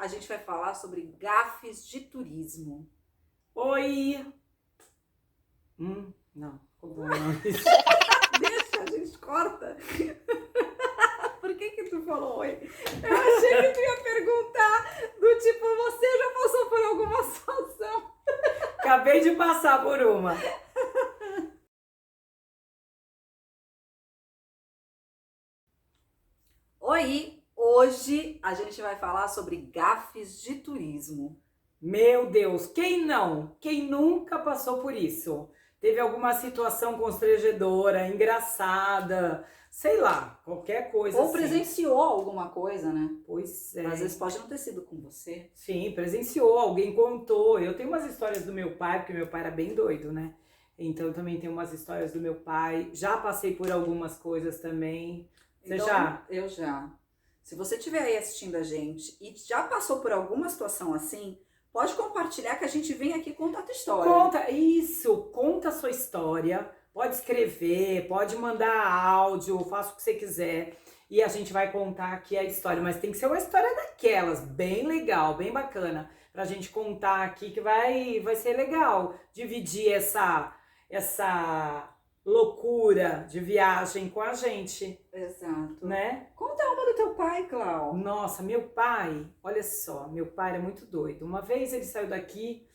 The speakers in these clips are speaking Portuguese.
a gente vai falar sobre gafes de turismo. Oi! Não, ficou bom não. Deixa, a gente corta. Por que tu falou oi? Eu achei que tu ia perguntar do tipo, você já passou por alguma situação? Acabei de passar por uma. Oi! Hoje a gente vai falar sobre gafes de turismo. Meu Deus, quem não? Quem nunca passou por isso? Teve alguma situação constrangedora, engraçada, sei lá, qualquer coisa Ou assim. presenciou alguma coisa, né? Pois é. Às vezes pode não ter sido com você. Sim, presenciou, alguém contou. Eu tenho umas histórias do meu pai, porque meu pai era bem doido, né? Então eu também tenho umas histórias do meu pai. Já passei por algumas coisas também. Você Então, já? Eu já. Se você estiver aí assistindo a gente e já passou por alguma situação assim, pode compartilhar que a gente vem aqui contar a tua história. Conta isso, conta a sua história. Pode escrever, pode mandar áudio, faça o que você quiser. E a gente vai contar aqui a história. Mas tem que ser uma história daquelas, bem legal, bem bacana. Pra gente contar aqui que vai ser legal. Dividir essa loucura de viagem com a gente, Exato. né? Conta uma do teu pai, Clau. Nossa, meu pai, olha só, meu pai era muito doido. Uma vez ele saiu daqui,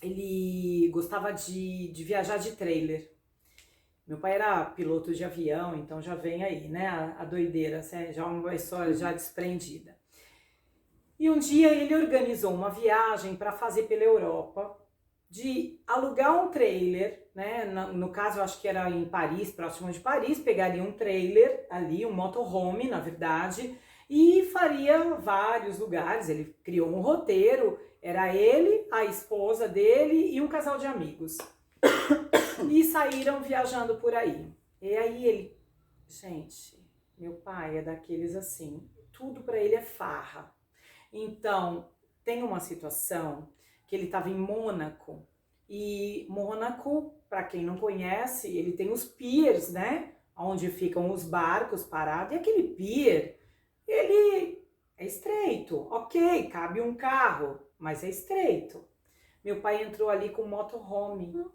ele gostava de viajar de trailer. Meu pai era piloto de avião, então já vem aí, né, a doideira, já uma história já desprendida. E um dia ele organizou uma viagem para fazer pela Europa, de alugar um trailer, né, no caso eu acho que era em Paris, próximo de Paris, pegaria um trailer ali, um motorhome na verdade, e faria vários lugares. Ele criou um roteiro, era ele, a esposa dele e um casal de amigos. E saíram viajando por aí. E aí ele, gente, meu pai é daqueles assim, tudo pra ele é farra. Então, tem uma situação que ele estava em Mônaco, e Mônaco, para quem não conhece, ele tem os piers, né? Onde ficam os barcos parados, e aquele pier, ele é estreito, ok, cabe um carro, mas é estreito. Meu pai entrou ali com motorhome. Não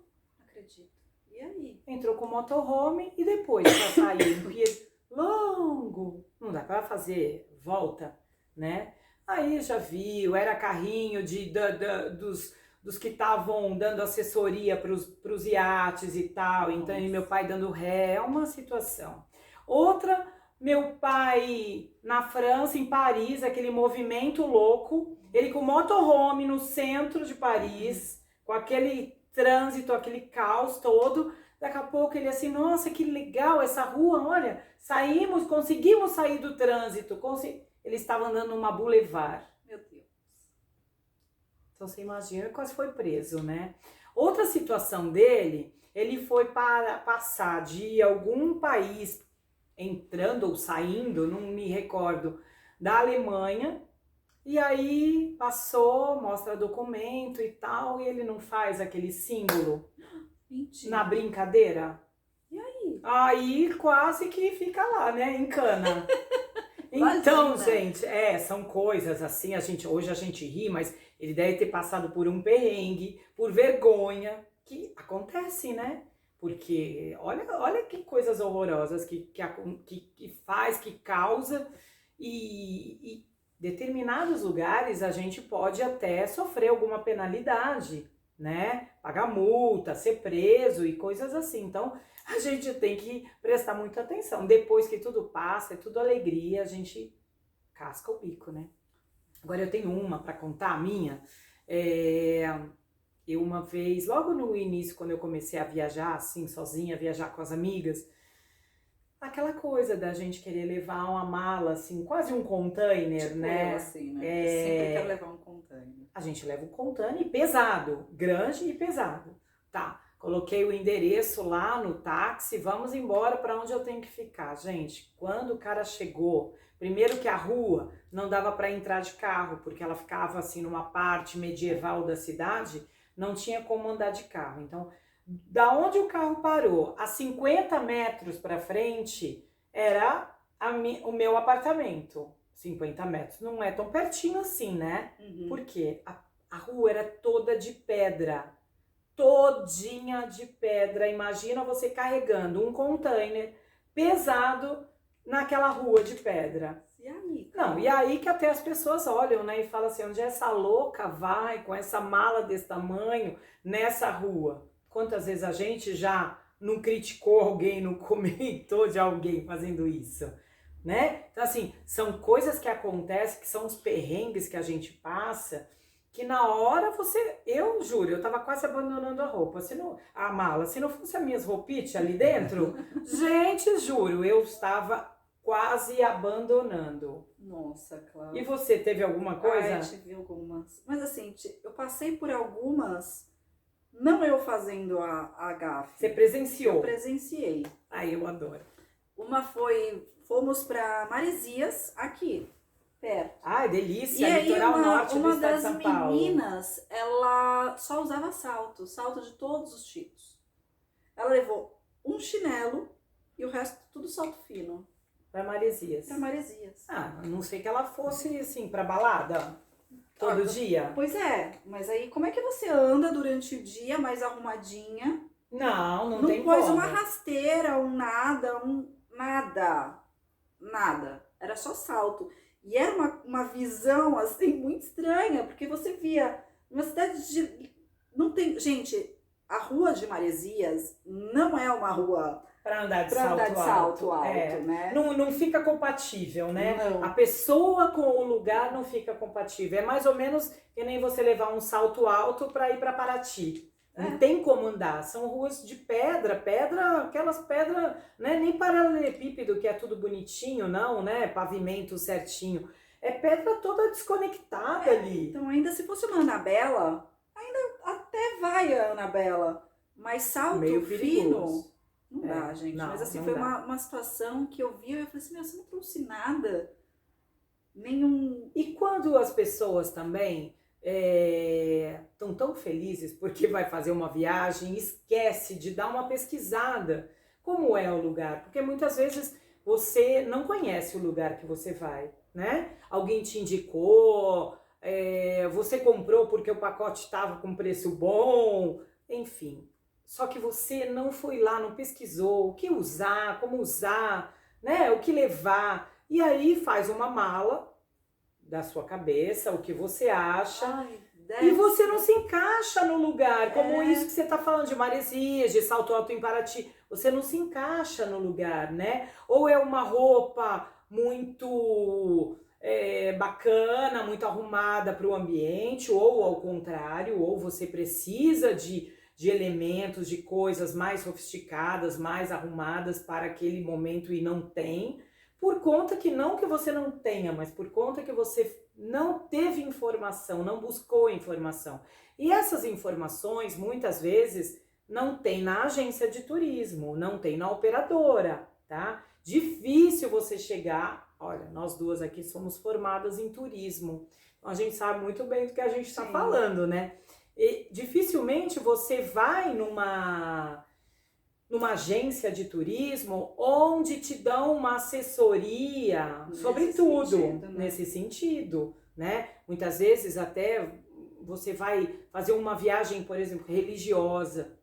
acredito. E aí? Entrou com motorhome e depois para sair um pier longo, não dá para fazer volta, né? Aí já viu, era carrinho dos que estavam dando assessoria para os iates e tal, então e meu pai dando ré, é uma situação. Outra, meu pai na França, em Paris, aquele movimento louco, ele com motorhome no centro de Paris, com aquele trânsito, aquele caos todo. Daqui a pouco ele assim, nossa, que legal essa rua, olha, saímos, conseguimos sair do trânsito, ele estava andando numa boulevard. Meu Deus. Então você imagina, quase foi preso, né? Outra situação dele, ele foi para passar de algum país, entrando ou saindo, não me recordo, da Alemanha, e aí passou, mostra documento e tal, e ele não faz aquele símbolo. Mentira. Na brincadeira. E aí? Aí quase que fica lá, né? Encana. Então, gente, são coisas assim, hoje a gente ri, mas ele deve ter passado por um perrengue, por vergonha, que acontece, né? Porque olha que coisas horrorosas que faz, que causa, e determinados lugares a gente pode até sofrer alguma penalidade, né? Pagar multa, ser preso e coisas assim. Então, a gente tem que prestar muita atenção. Depois que tudo passa, é tudo alegria, a gente casca o bico, né? Agora eu tenho uma para contar, a minha. Eu uma vez, logo no início, quando eu comecei a viajar, assim, sozinha, viajar com as amigas, aquela coisa da gente querer levar uma mala, assim, quase um container, tipo né? Eu, assim, né? Eu sempre quero levar um container. A gente leva um container pesado, grande e pesado. Tá, coloquei o endereço lá no táxi, vamos embora para onde eu tenho que ficar. Gente, quando o cara chegou, primeiro que a rua não dava para entrar de carro, porque ela ficava assim numa parte medieval da cidade, não tinha como andar de carro. Então, da onde o carro parou, a 50 metros para frente, era o meu apartamento. 50 metros. Não é tão pertinho assim, né? Uhum. Por quê? A rua era toda de pedra. Todinha de pedra. Imagina você carregando um container pesado naquela rua de pedra. E aí? Não, e aí que até as pessoas olham, né, e falam assim, onde essa louca vai com essa mala desse tamanho nessa rua? Quantas vezes a gente já não criticou alguém, não comentou de alguém fazendo isso, né? Então assim, são coisas que acontecem, que são os perrengues que a gente passa, que na hora eu juro, eu tava quase abandonando a roupa, a mala, se não fosse as minhas roupitas ali dentro, gente, juro, eu estava quase abandonando. Nossa, Cláudia. E você teve alguma coisa? Eu tive algumas. Mas assim, eu passei por algumas, não eu fazendo a gafe. Você presenciou? Eu presenciei. Ai, eu adoro. Uma fomos pra Maresias, aqui, perto. Ai, delícia, e litoral aí norte do estado de São Paulo. uma das meninas, ela só usava salto de todos os tipos. Ela levou um chinelo e o resto tudo salto fino. Pra Maresias. Pra Maresias. Ah, a não sei que ela fosse assim pra balada todo dia. Pois é, mas aí como é que você anda durante o dia mais arrumadinha? Não tem pôs como. uma rasteira, nada. Era só salto. E era uma visão assim muito estranha, porque você via uma cidade de... Não tem, gente, a rua de Maresias não é uma rua Pra andar de salto alto, é. né? Não fica compatível, né? Não. A pessoa com o lugar não fica compatível. É mais ou menos que nem você levar um salto alto para ir para Paraty. Não tem como andar. São ruas de pedra, aquelas pedras, né? Nem paralelepípedo, que é tudo bonitinho, não, né? Pavimento certinho. É pedra toda desconectada ali. Então, ainda se fosse uma Anabela, ainda até vai a Anabela. Mas salto meio fino... perigoso. Não dá, gente. Não, mas assim, não foi dá. uma situação que eu vi e eu falei assim, meu, você não trouxe nada. Nenhum... E quando as pessoas também estão tão felizes porque vai fazer uma viagem, esquece de dar uma pesquisada. Como é o lugar? Porque muitas vezes você não conhece o lugar que você vai, né? Alguém te indicou, você comprou porque o pacote estava com preço bom, enfim. Só que você não foi lá, não pesquisou o que usar, como usar, né? O que levar. E aí faz uma mala da sua cabeça, o que você acha. Ai, e você não se encaixa no lugar. Como isso que você está falando de Maresias, de salto alto em Paraty. Você não se encaixa no lugar, né? Ou é uma roupa muito bacana, muito arrumada para o ambiente, ou ao contrário, ou você precisa de elementos, de coisas mais sofisticadas, mais arrumadas para aquele momento e não tem, por conta que não que você não tenha, mas por conta que você não teve informação, não buscou informação. E essas informações, muitas vezes, não tem na agência de turismo, não tem na operadora, tá? Difícil você chegar... Olha, nós duas aqui somos formadas em turismo, então a gente sabe muito bem do que a gente está falando, né? E dificilmente você vai numa agência de turismo onde te dão uma assessoria sobre tudo, nesse sentido, né? Muitas vezes até você vai fazer uma viagem, por exemplo, religiosa,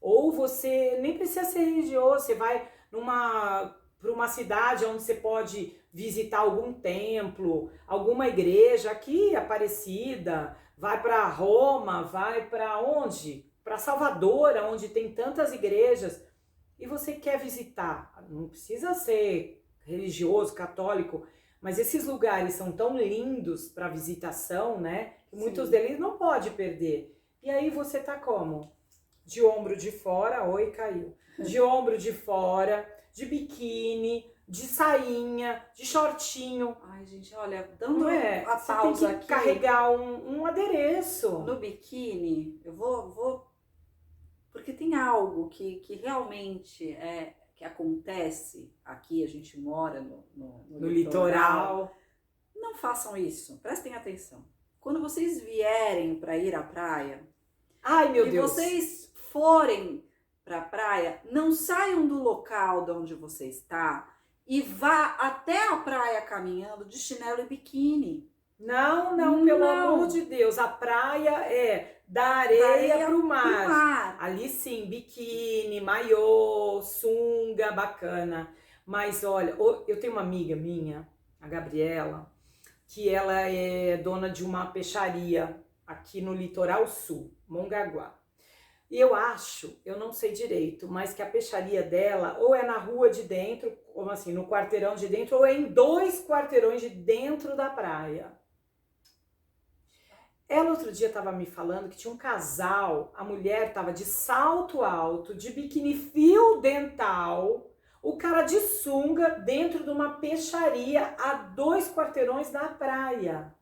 ou você nem precisa ser religioso, você vai para uma cidade onde você pode visitar algum templo, alguma igreja aqui, Aparecida, vai para Roma, vai para onde? Para Salvador, onde tem tantas igrejas, e você quer visitar, não precisa ser religioso, católico, mas esses lugares são tão lindos para visitação, né? Que muitos deles não pode perder. E aí você tá como? De ombro de fora, oi, caiu. De ombro de fora, de biquíni, de sainha, de shortinho. Ai, gente, olha, dando a você pausa tem que aqui, carregar um adereço. No biquíni, eu vou... Porque tem algo que realmente que acontece aqui, a gente mora no litoral. Não façam isso, prestem atenção. Quando vocês vierem para ir à praia, ai, meu Deus, vocês forem para a praia, não saiam do local de onde você está e vá até a praia caminhando de chinelo e biquíni. Não, pelo amor de Deus, a praia é da areia pro mar. Ali sim, biquíni, maiô, sunga, bacana. Mas olha, eu tenho uma amiga minha, a Gabriela, que ela é dona de uma peixaria aqui no litoral sul, Mongaguá. E eu acho, eu não sei direito, mas que a peixaria dela ou é na rua de dentro, como assim, no quarteirão de dentro, ou é em 2 quarteirões de dentro da praia. Ela outro dia estava me falando que tinha um casal, a mulher estava de salto alto, de biquíni fio dental, o cara de sunga dentro de uma peixaria a 2 quarteirões da praia.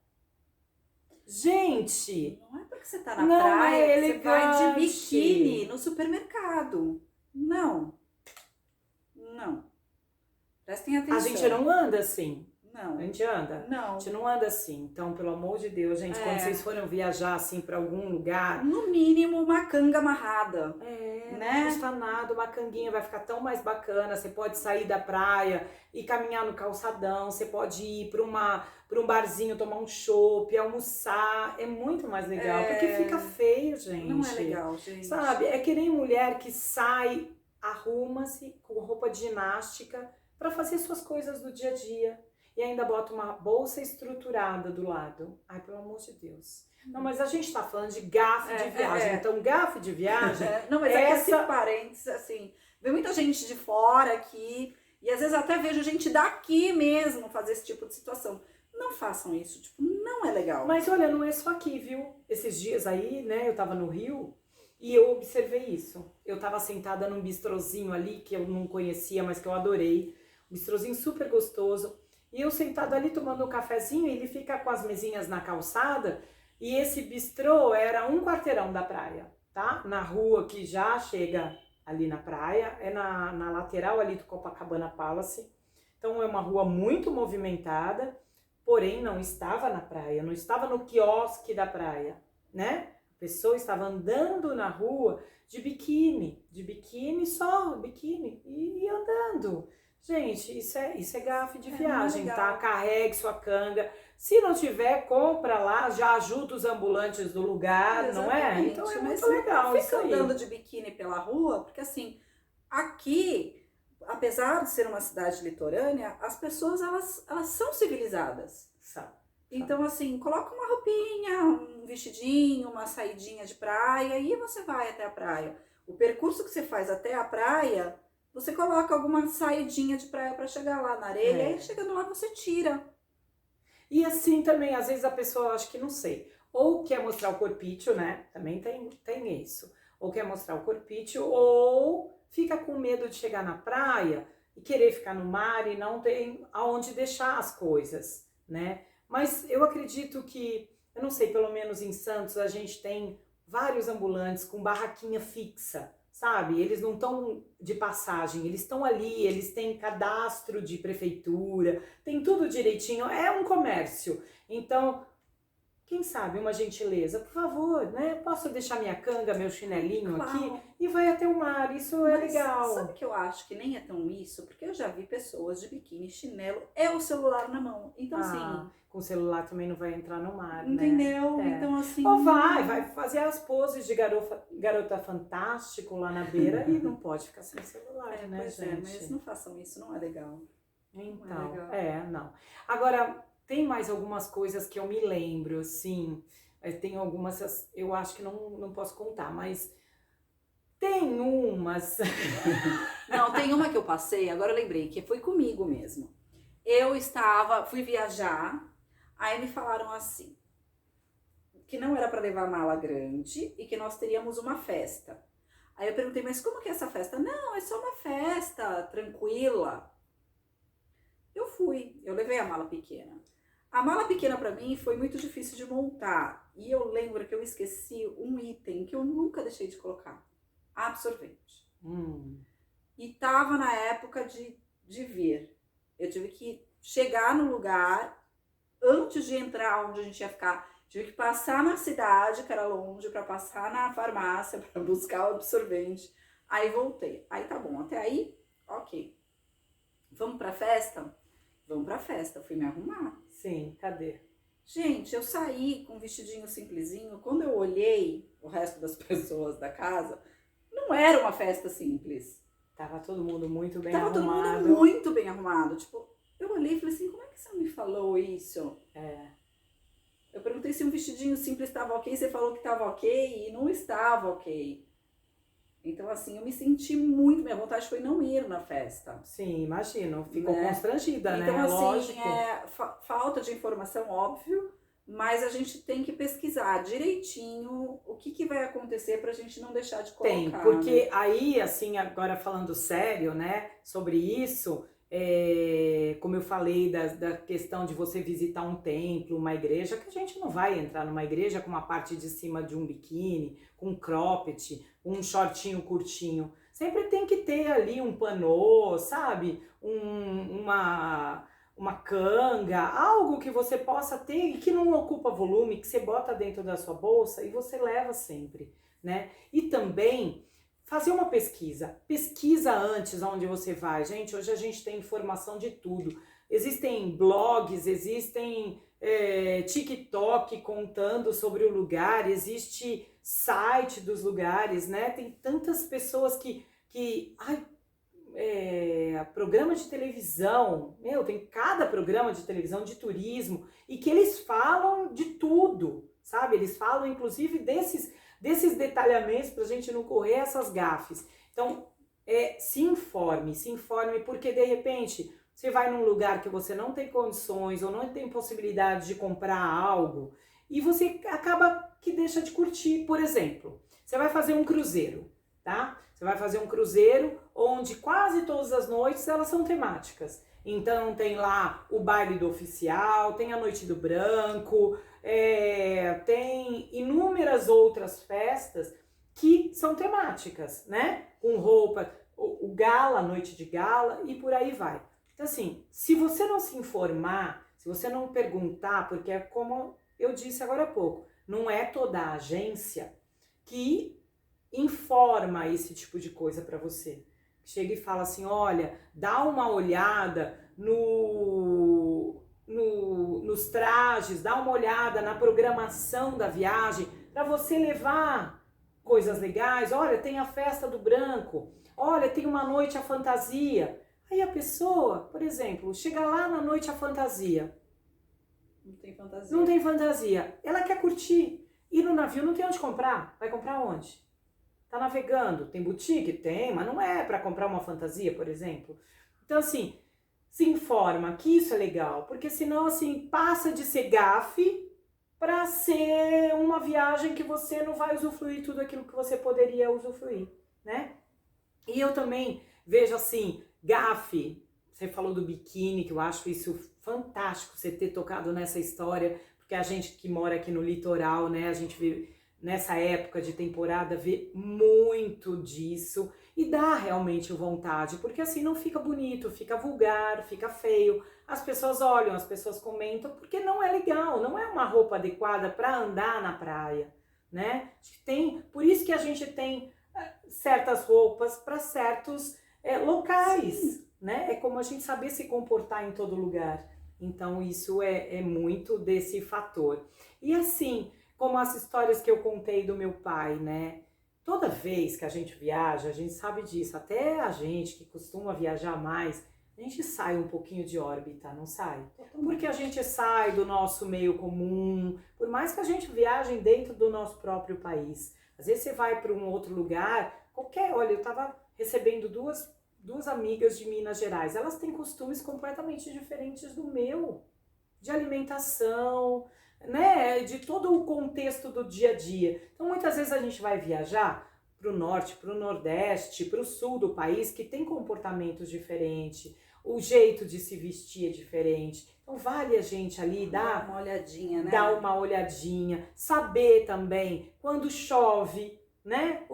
Gente, não é porque você tá na praia que você vai de elegante. biquíni no supermercado. Não. Prestem atenção. A gente não anda assim. Não. A gente anda? Não. A gente não anda assim. Então, pelo amor de Deus, gente, quando vocês forem viajar assim pra algum lugar, no mínimo uma canga amarrada. Não custa nada, uma canguinha vai ficar tão mais bacana. Você pode sair da praia e caminhar no calçadão, você pode ir pra um barzinho tomar um chopp, almoçar. É muito mais legal, porque fica feio, gente. Não é legal, gente. Sabe? É que nem mulher que sai, arruma-se com roupa de ginástica pra fazer suas coisas do dia a dia. E ainda bota uma bolsa estruturada do lado. Ai, pelo amor de Deus. Não, mas a gente tá falando de gafe de viagem. Então, gafe de viagem... Não, mas é que esse parênteses, assim... Vem muita gente de fora aqui. E às vezes até vejo gente daqui mesmo fazer esse tipo de situação. Não façam isso. Tipo, não é legal. Mas olha, não é só aqui, viu? Esses dias aí, né? Eu tava no Rio e eu observei isso. Eu tava sentada num bistrozinho ali que eu não conhecia, mas que eu adorei. Um bistrozinho super gostoso. E eu sentada ali tomando um cafezinho, e ele fica com as mesinhas na calçada, e esse bistrô era 1 quarteirão da praia, tá? Na rua que já chega ali na praia, é na lateral ali do Copacabana Palace. Então é uma rua muito movimentada, porém não estava na praia, não estava no quiosque da praia, né? A pessoa estava andando na rua de biquíni só, biquíni, e andando. Gente, isso é gafe de viagem, tá? Carregue sua canga. Se não tiver, compra lá, já ajuda os ambulantes do lugar, não é? Então é muito legal isso aí. Fica andando de biquíni pela rua, porque assim, aqui, apesar de ser uma cidade litorânea, as pessoas, elas são civilizadas. Então, assim, coloca uma roupinha, um vestidinho, uma saidinha de praia e você vai até a praia. O percurso que você faz até a praia... Você coloca alguma saidinha de praia para chegar lá na areia, e chegando lá você tira. E assim também, às vezes a pessoa, acho que não sei, ou quer mostrar o corpício, né? Também tem isso. Ou quer mostrar o corpício, ou fica com medo de chegar na praia e querer ficar no mar e não tem aonde deixar as coisas, né? Mas eu acredito que, eu não sei, pelo menos em Santos a gente tem vários ambulantes com barraquinha fixa. Sabe, eles não estão de passagem, eles estão ali, eles têm cadastro de prefeitura, tem tudo direitinho, é um comércio. Então, quem sabe uma gentileza, por favor, né? Posso deixar minha canga, meu chinelinho aqui e vai até o mar, isso é legal. Sabe que eu acho que nem é tão isso? Porque eu já vi pessoas de biquíni, chinelo e o celular na mão. Então, assim... Com o celular também não vai entrar no mar, entendeu? né? Então, assim... Ou vai fazer as poses de garota fantástico lá na beira e não pode ficar sem celular, né, pois gente? Mas não façam isso, não é legal. Então, não. Agora, tem mais algumas coisas que eu me lembro, assim, tem algumas, eu acho que não posso contar, mas tem umas... Não, tem uma que eu passei, agora eu lembrei, que foi comigo mesmo. Fui viajar, aí me falaram assim, que não era para levar mala grande e que nós teríamos uma festa. Aí eu perguntei, mas como que é essa festa? Não, é só uma festa tranquila. Eu levei a mala pequena. A mala pequena para mim foi muito difícil de montar. E eu lembro que eu esqueci um item que eu nunca deixei de colocar. Absorvente. E tava na época de vir. Eu tive que chegar no lugar, antes de entrar onde a gente ia ficar, tive que passar na cidade, que era longe, para passar na farmácia, para buscar o absorvente. Aí voltei. Aí tá bom, até aí, ok. Vamos pra festa? Vamos pra festa. Fui me arrumar. Sim, cadê? Gente, eu saí com um vestidinho simplesinho. Quando eu olhei o resto das pessoas da casa, não era uma festa simples. Tava todo mundo muito bem Tava arrumado. todo mundo muito bem arrumado. Tipo, eu olhei e falei assim, como é que você não me falou isso? Eu perguntei se um vestidinho simples estava ok, você falou que estava ok e não estava ok. Então, assim, eu me senti muito... Minha vontade foi não ir na festa. Sim, imagino. Ficou constrangida, então, né? Assim, Lógico. Falta de informação, óbvio, mas a gente tem que pesquisar direitinho o que vai acontecer pra gente não deixar de colocar. Tem, porque aí, assim, agora falando sério, né, sobre isso... como eu falei da questão de você visitar um templo, uma igreja, que a gente não vai entrar numa igreja com uma parte de cima de um biquíni, com um cropped, um shortinho curtinho. Sempre tem que ter ali um panô, sabe? Uma canga, algo que você possa ter e que não ocupa volume, que você bota dentro da sua bolsa e você leva sempre, né? E também... fazer uma pesquisa antes aonde você vai. Gente, hoje a gente tem informação de tudo. Existem blogs, existem TikTok contando sobre o lugar, existe site dos lugares, né? Tem tantas pessoas programa de televisão, tem cada programa de televisão de turismo e que eles falam de tudo, sabe? Eles falam inclusive desses detalhamentos para a gente não correr essas gafes. Então, se informe, porque de repente você vai num lugar que você não tem condições ou não tem possibilidade de comprar algo e você acaba que deixa de curtir. Por exemplo, você vai fazer um cruzeiro, tá? Você vai fazer um cruzeiro onde quase todas as noites elas são temáticas. Então tem lá o baile do oficial, tem a noite do branco, tem inúmeras outras festas que são temáticas, né? Com roupa, o gala, a noite de gala e por aí vai. Então assim, se você não se informar, se você não perguntar, porque é como eu disse agora há pouco, não é toda a agência que informa esse tipo de coisa para você. Chega e fala assim, olha, dá uma olhada nos trajes, dá uma olhada na programação da viagem, para você levar coisas legais. Olha, tem a festa do branco, olha, tem uma noite à fantasia. Aí a pessoa, por exemplo, chega lá na noite à fantasia. Não tem fantasia. Não tem fantasia. Ela quer curtir. E no navio não tem onde comprar. Vai comprar onde? Tá navegando, tem boutique? Tem, mas não é para comprar uma fantasia, por exemplo. Então, assim, se informa que isso é legal, porque senão, assim, passa de ser gafe para ser uma viagem que você não vai usufruir tudo aquilo que você poderia usufruir, né? E eu também vejo, assim, gafe, você falou do biquíni, que eu acho isso fantástico, você ter tocado nessa história, porque a gente que mora aqui no litoral, né, a gente vê... nessa época de temporada, vê muito disso e dá realmente vontade, porque assim não fica bonito, fica vulgar, fica feio, as pessoas olham, as pessoas comentam, porque não é legal, não é uma roupa adequada para andar na praia, né? Por isso que a gente tem certas roupas para certos locais, sim, né? É como a gente saber se comportar em todo lugar, então isso é muito desse fator. E assim, como as histórias que eu contei do meu pai, né? Toda vez que a gente viaja, a gente sabe disso, até a gente que costuma viajar mais, a gente sai um pouquinho de órbita, não sai? Porque a gente sai do nosso meio comum, por mais que a gente viaje dentro do nosso próprio país. Às vezes você vai para um outro lugar, olha, eu estava recebendo duas amigas de Minas Gerais, elas têm costumes completamente diferentes do meu, de alimentação, né, de todo o contexto do dia a dia. Então muitas vezes a gente vai viajar para o norte, para o nordeste, para o sul do país, que tem comportamentos diferentes, o jeito de se vestir é diferente. Então vale a gente ali dar uma olhadinha, né? Dar uma olhadinha, saber também quando chove, né?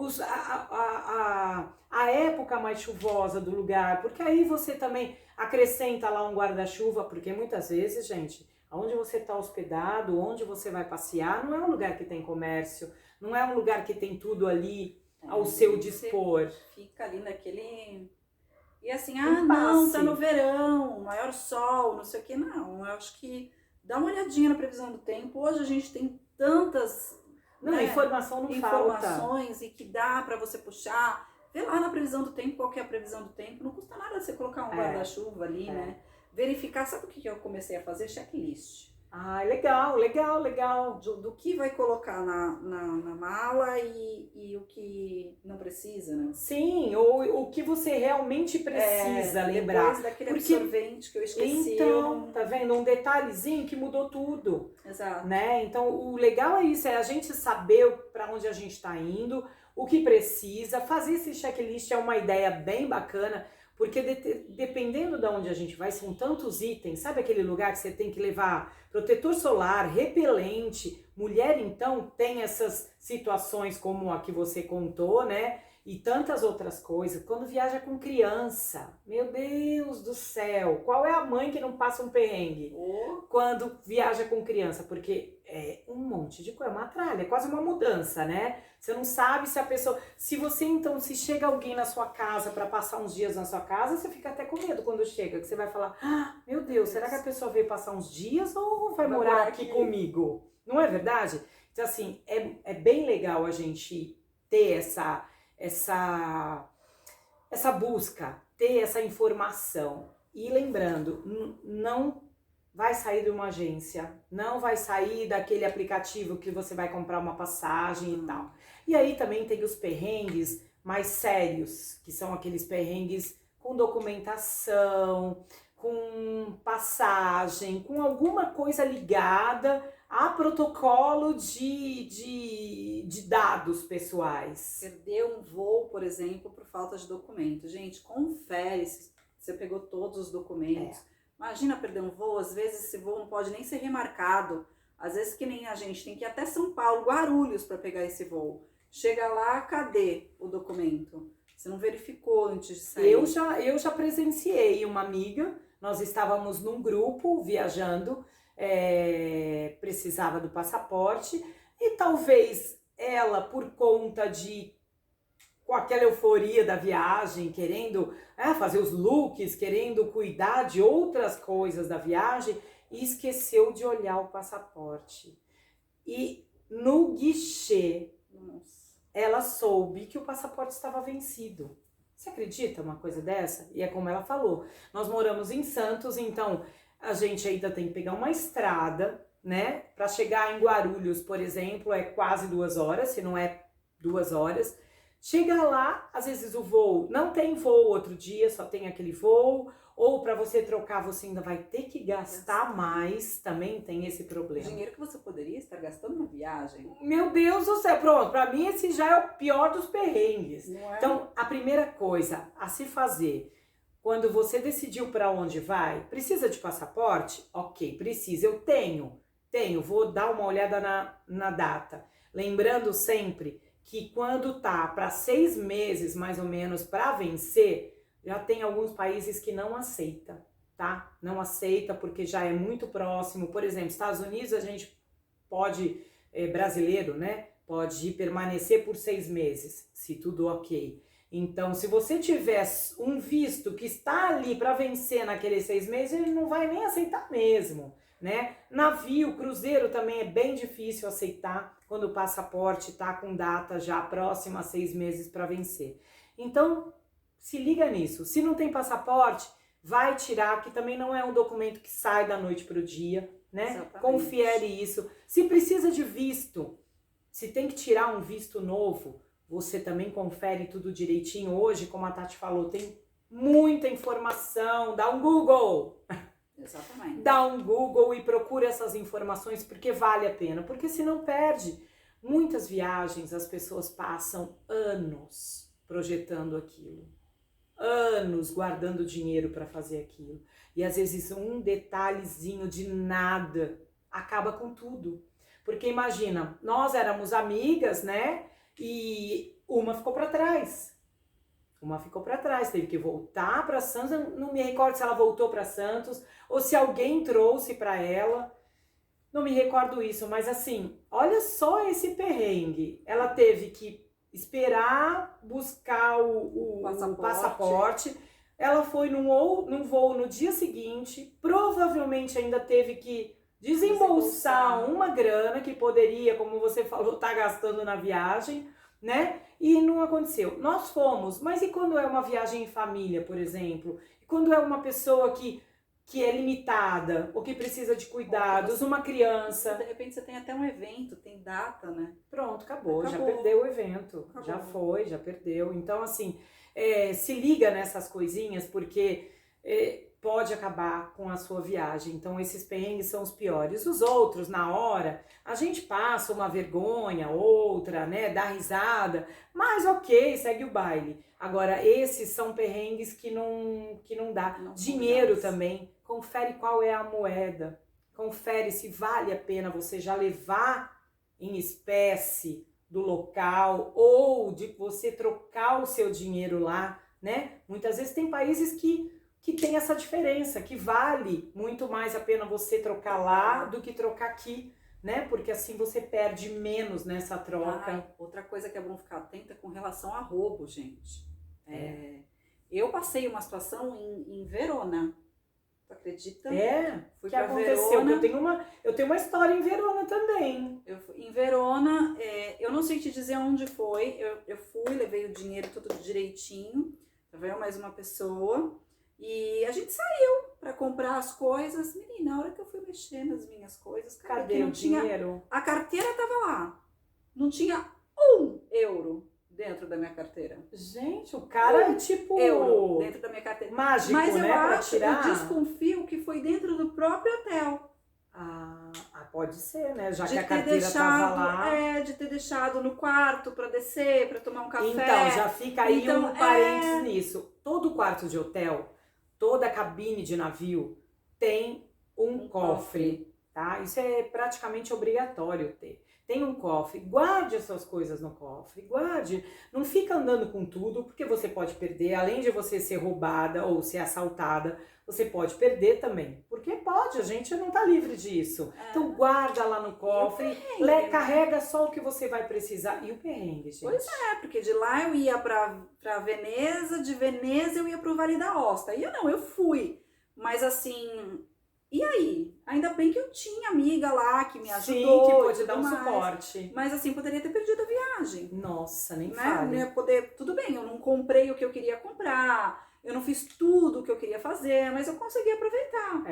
A época mais chuvosa do lugar, porque aí você também acrescenta lá um guarda-chuva, porque muitas vezes, gente, onde você está hospedado, onde você vai passear, não é um lugar que tem comércio, não é um lugar que tem tudo ali ao seu dispor. Fica ali naquele E assim, não, tá no verão, maior sol, não sei o que. Não, eu acho que dá uma olhadinha na previsão do tempo. Hoje a gente tem tantas informação não informações falta. E que dá para você puxar. Vê lá na previsão do tempo, qual que é a previsão do tempo. Não custa nada você colocar um guarda-chuva ali, né? Verificar, sabe o que eu comecei a fazer? Checklist. Legal. Do que vai colocar na mala e o que não precisa, né? Sim, ou o que você realmente precisa lembrar. Depois daquele absorvente que eu esqueci. Então, tá vendo? Um detalhezinho que mudou tudo. Exato. Né? Então, o legal é isso, é a gente saber para onde a gente está indo, o que precisa. Fazer esse checklist é uma ideia bem bacana, porque dependendo de onde a gente vai, são tantos itens. Sabe aquele lugar que você tem que levar protetor solar, repelente? Mulher, então, tem essas situações como a que você contou, né? E tantas outras coisas. Quando viaja com criança, meu Deus do céu, qual é a mãe que não passa um perrengue quando viaja com criança? Porque é um monte de coisa, é uma tralha, é quase uma mudança, né? Você não sabe se a pessoa... Se você, então, se chega alguém na sua casa para passar uns dias na sua casa, você fica até com medo quando chega, que você vai falar, meu Deus, será que a pessoa veio passar uns dias ou vai morar aqui comigo? Não é verdade? Então, assim, é bem legal a gente ter essa busca, ter essa informação. E lembrando, não vai sair de uma agência, não vai sair daquele aplicativo que você vai comprar uma passagem e tal. E aí também tem os perrengues mais sérios, que são aqueles perrengues com documentação, com passagem, com alguma coisa ligada a protocolo de dados pessoais. Perder um voo, por exemplo, por falta de documento. Gente, confere se você pegou todos os documentos. Imagina perder um voo, às vezes esse voo não pode nem ser remarcado. Às vezes que nem a gente tem que ir até São Paulo, Guarulhos, para pegar esse voo. Chega lá, cadê o documento? Você não verificou antes de sair. Eu já presenciei uma amiga, nós estávamos num grupo viajando, precisava do passaporte e talvez ela, por conta com aquela euforia da viagem, querendo fazer os looks, querendo cuidar de outras coisas da viagem, e esqueceu de olhar o passaporte. E no guichê, ela soube que o passaporte estava vencido. Você acredita uma coisa dessa? E é como ela falou, nós moramos em Santos, então a gente ainda tem que pegar uma estrada, né? Para chegar em Guarulhos, por exemplo, é quase 2 horas, se não é 2 horas. Chega lá, às vezes o voo, não tem voo outro dia, só tem aquele voo, ou para você trocar você ainda vai ter que gastar mais, também tem esse problema. Dinheiro que você poderia estar gastando na viagem. Meu Deus do céu, pronto, para mim esse já é o pior dos perrengues. Não é? Então, a primeira coisa a se fazer, quando você decidiu para onde vai, precisa de passaporte? Ok, precisa, eu tenho, vou dar uma olhada na data. Lembrando sempre que quando tá para 6 meses, mais ou menos, para vencer, já tem alguns países que não aceita, tá? Não aceita porque já é muito próximo. Por exemplo, Estados Unidos a gente pode, brasileiro, né? Pode permanecer por 6 meses, se tudo ok. Então, se você tiver um visto que está ali para vencer naqueles 6 meses, ele não vai nem aceitar mesmo, né? Navio, cruzeiro também é bem difícil aceitar quando o passaporte está com data já próxima a 6 meses para vencer. Então, se liga nisso. Se não tem passaporte, vai tirar, que também não é um documento que sai da noite para o dia, né? Exatamente. Confere isso. Se precisa de visto, se tem que tirar um visto novo, você também confere tudo direitinho. Hoje, como a Tati falou, tem muita informação. Dá um Google. Exatamente. Dá um Google e procura essas informações porque vale a pena. Porque senão perde. Muitas viagens as pessoas passam anos projetando aquilo. Anos guardando dinheiro para fazer aquilo. E às vezes um detalhezinho de nada acaba com tudo. Porque imagina, nós éramos amigas, né? E uma ficou para trás. Teve que voltar para Santos. Eu não me recordo se ela voltou para Santos ou se alguém trouxe para ela. Não me recordo isso, mas assim, olha só esse perrengue. Ela teve que esperar buscar o passaporte. ela foi num voo no dia seguinte, provavelmente ainda teve que desembolsar uma grana que poderia, como você falou, estar gastando na viagem, né? E não aconteceu. Nós fomos, mas e quando é uma viagem em família, por exemplo? E quando é uma pessoa que é limitada, ou que precisa de cuidados, uma criança? De repente você tem até um evento, tem data, né? Pronto, acabou. Já perdeu o evento. Acabou. Já foi, já perdeu. Então, assim, se liga nessas coisinhas, porque pode acabar com a sua viagem. Então, esses perrengues são os piores. Os outros, na hora, a gente passa uma vergonha, outra, né, dá risada, mas ok, segue o baile. Agora, esses são perrengues que não dá. Não. Dinheiro também, confere qual é a moeda, confere se vale a pena você já levar em espécie do local, ou de você trocar o seu dinheiro lá, né? Muitas vezes tem países que tem essa diferença, que vale muito mais a pena você trocar lá do que trocar aqui, né? Porque assim você perde menos nessa troca. Outra coisa que é bom ficar atenta com relação a roubo, gente. Eu passei uma situação em Verona. Tu acredita? Fui que aconteceu? Verona. Eu tenho uma história em Verona também. Em Verona, eu não sei te dizer onde foi. Eu fui, levei o dinheiro tudo direitinho. Veio mais uma pessoa. E a gente saiu pra comprar as coisas. Menina, na hora que eu fui mexer nas minhas coisas, cadê o dinheiro? A carteira tava lá. Não tinha €1 dentro da minha carteira. Gente, o cara é tipo euro dentro da minha carteira. Mágico, mas né? Eu desconfio que foi dentro do próprio hotel. Pode ser, né? Já que a carteira tava lá. De ter deixado no quarto pra descer, pra tomar um café. Então, já fica aí um parênteses nisso. Todo quarto de hotel, toda cabine de navio tem um cofre, tá? Isso é praticamente obrigatório ter. Tem um cofre, guarde as suas coisas no cofre, guarde. Não fica andando com tudo, porque você pode perder. Além de você ser roubada ou ser assaltada, você pode perder também. Porque pode, a gente não tá livre disso. Então guarda lá no cofre, carrega só o que você vai precisar. E o perrengue, gente? Pois porque de lá eu ia pra Veneza, de Veneza eu ia pro Vale d'Aosta. E eu fui. Mas assim... E aí? Ainda bem que eu tinha amiga lá que me ajudou. Sim, que pode dar um suporte. Mas assim, poderia ter perdido a viagem. Nossa, nem né? fale. Não ia poder... Tudo bem, eu não comprei o que eu queria comprar. Eu não fiz tudo o que eu queria fazer, mas eu consegui aproveitar.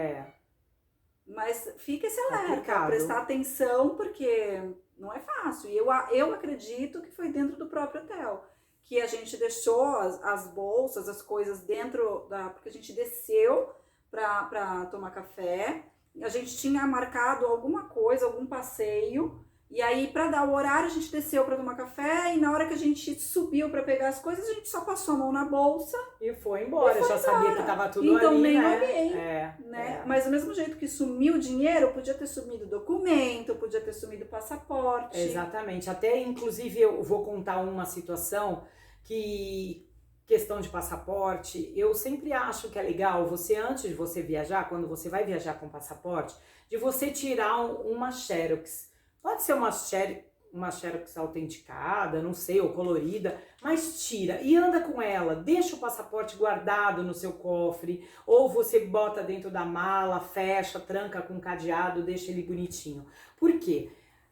Mas fica esse alerta, prestar atenção, porque não é fácil. E eu acredito que foi dentro do próprio hotel. Que a gente deixou as bolsas, as coisas dentro da... Porque a gente desceu para tomar café, a gente tinha marcado alguma coisa, algum passeio, e aí para dar o horário a gente desceu para tomar café, e na hora que a gente subiu para pegar as coisas, a gente só passou a mão na bolsa e foi embora. Já sabia que tava tudo então, ali, nem né? Olhei, Mas do mesmo jeito que sumiu o dinheiro, podia ter sumido documento, podia ter sumido passaporte. Exatamente. Até inclusive eu vou contar uma situação que... Questão de passaporte, eu sempre acho que é legal você, antes de você viajar, quando você vai viajar com passaporte, de você tirar uma Xerox. Pode ser uma Xerox autenticada, não sei, ou colorida, mas tira e anda com ela, deixa o passaporte guardado no seu cofre, ou você bota dentro da mala, fecha, tranca com cadeado, deixa ele bonitinho. Por quê?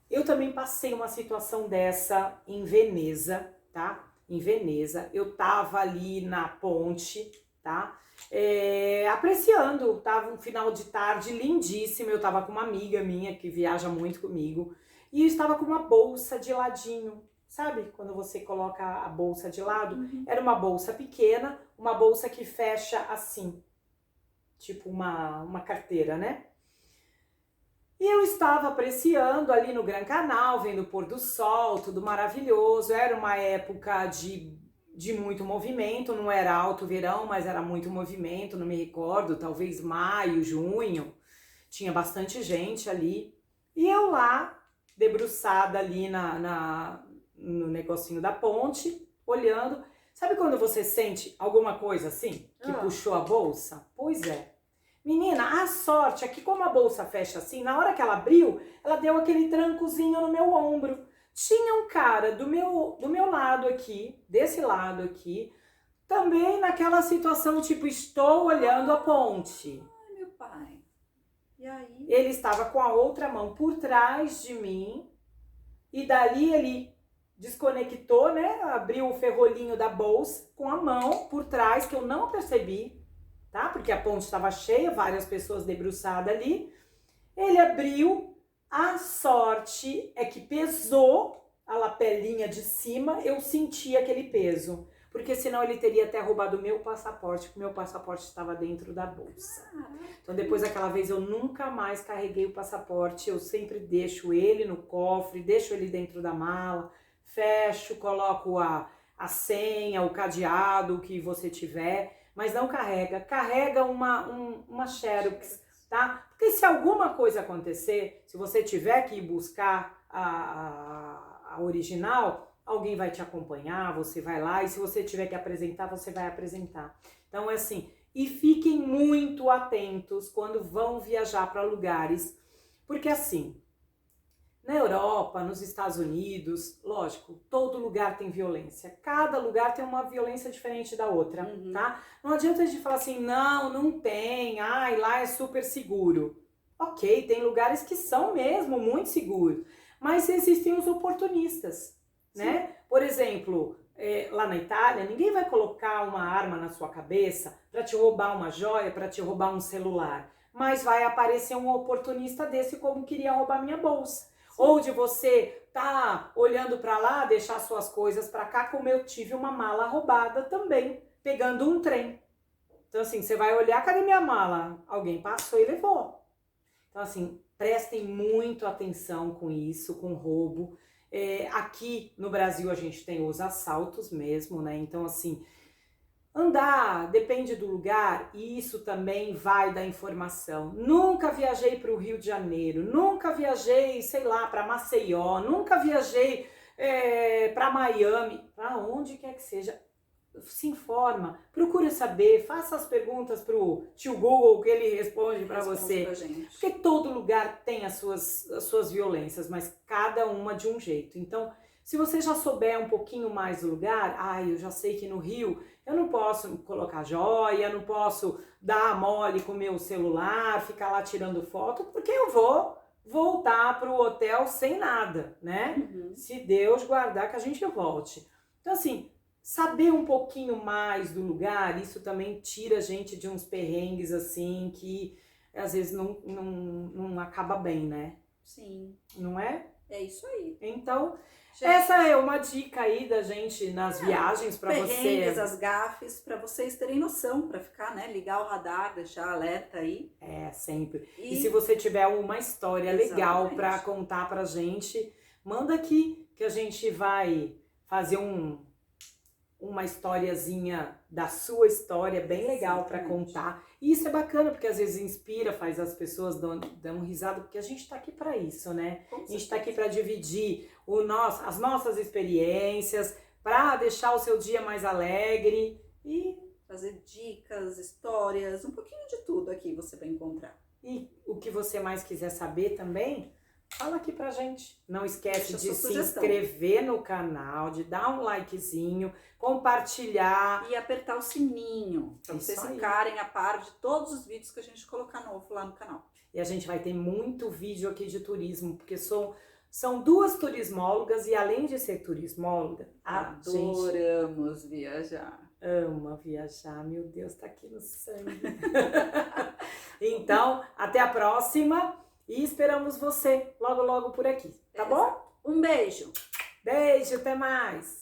Eu também passei uma situação dessa em Veneza, tá? Em Veneza, eu tava ali na ponte, tá? Apreciando, tava um final de tarde lindíssimo, eu tava com uma amiga minha que viaja muito comigo, e eu estava com uma bolsa de ladinho, sabe? Quando você coloca a bolsa de lado, era uma bolsa pequena, uma bolsa que fecha assim, tipo uma carteira, né? E eu estava apreciando ali no Gran Canal, vendo o pôr do sol, tudo maravilhoso. Era uma época de muito movimento, não era alto verão, mas era muito movimento, não me recordo, talvez maio, junho. Tinha bastante gente ali. E eu lá, debruçada ali no negocinho da ponte, olhando. Sabe quando você sente alguma coisa assim, que puxou a bolsa? Pois é. Menina, a sorte é que como a bolsa fecha assim, na hora que ela abriu, ela deu aquele trancozinho no meu ombro. Tinha um cara do meu lado aqui, desse lado aqui, também naquela situação, tipo, estou olhando a ponte. Ai, meu pai. E aí? Ele estava com a outra mão por trás de mim e dali ele desconectou, né? Abriu o ferrolhinho da bolsa com a mão por trás, que eu não percebi, tá? Porque a ponte estava cheia, várias pessoas debruçadas ali. Ele abriu, a sorte é que pesou a lapelinha de cima, eu senti aquele peso. Porque senão ele teria até roubado o meu passaporte, porque o meu passaporte estava dentro da bolsa. Então depois daquela vez eu nunca mais carreguei o passaporte, eu sempre deixo ele no cofre, deixo ele dentro da mala, fecho, coloco a senha, o cadeado, o que você tiver, mas não carrega uma Xerox, tá? Porque se alguma coisa acontecer, se você tiver que ir buscar a original, alguém vai te acompanhar, você vai lá, e se você tiver que apresentar, você vai apresentar. Então é assim, e fiquem muito atentos quando vão viajar para lugares, porque assim, na Europa, nos Estados Unidos, lógico, todo lugar tem violência, cada lugar tem uma violência diferente da outra, tá? Não adianta a gente falar assim, não tem, ai, lá é super seguro. Ok, tem lugares que são mesmo muito seguros, mas existem os oportunistas, né? Por exemplo, lá na Itália, ninguém vai colocar uma arma na sua cabeça para te roubar uma joia, para te roubar um celular, mas vai aparecer um oportunista desse como queria roubar minha bolsa. Sim. Ou de você tá olhando para lá, deixar suas coisas para cá, como eu tive uma mala roubada também, pegando um trem. Então assim, você vai olhar, cadê minha mala? Alguém passou e levou. Então assim, prestem muito atenção com isso, com roubo. Aqui no Brasil a gente tem os assaltos mesmo, né? Então assim, andar depende do lugar e isso também vai da informação. Nunca viajei para o Rio de Janeiro, nunca viajei, sei lá, para Maceió, nunca viajei para Miami, para onde quer que seja. Se informa, procure saber, faça as perguntas pro tio Google que ele responde para você. Porque todo lugar tem as suas violências, mas cada uma de um jeito. Então, se você já souber um pouquinho mais do lugar, eu já sei que no Rio eu não posso colocar joia, não posso dar mole com o meu celular, ficar lá tirando foto, porque eu vou voltar pro hotel sem nada, né? Se Deus guardar que a gente volte. Então, assim, saber um pouquinho mais do lugar, isso também tira a gente de uns perrengues assim que às vezes não acaba bem, né? Sim. Não é? É isso aí. Então, essa é uma dica aí da gente nas viagens para você. Perrengues, as gafes, para vocês terem noção, para ficar, né? Ligar o radar, deixar alerta aí. Sempre. E se você tiver uma história legal para contar pra gente, manda aqui que a gente vai fazer uma historiazinha da sua história bem legal para contar. E isso é bacana, porque às vezes inspira, faz as pessoas dão risada, porque a gente tá aqui para isso, né? A gente tá aqui para dividir as nossas experiências, para deixar o seu dia mais alegre e fazer dicas, histórias, um pouquinho de tudo aqui você vai encontrar. E o que você mais quiser saber também, fala aqui pra gente. Não esquece de se inscrever no canal, de dar um likezinho, compartilhar. E apertar o sininho, para vocês ficarem a par de todos os vídeos que a gente colocar novo lá no canal. E a gente vai ter muito vídeo aqui de turismo, porque são duas turismólogas e além de ser turismóloga, adoramos viajar. Ama viajar, meu Deus, tá aqui no sangue. Então, até a próxima. E esperamos você logo, logo por aqui, tá bom? Um beijo! Beijo, até mais!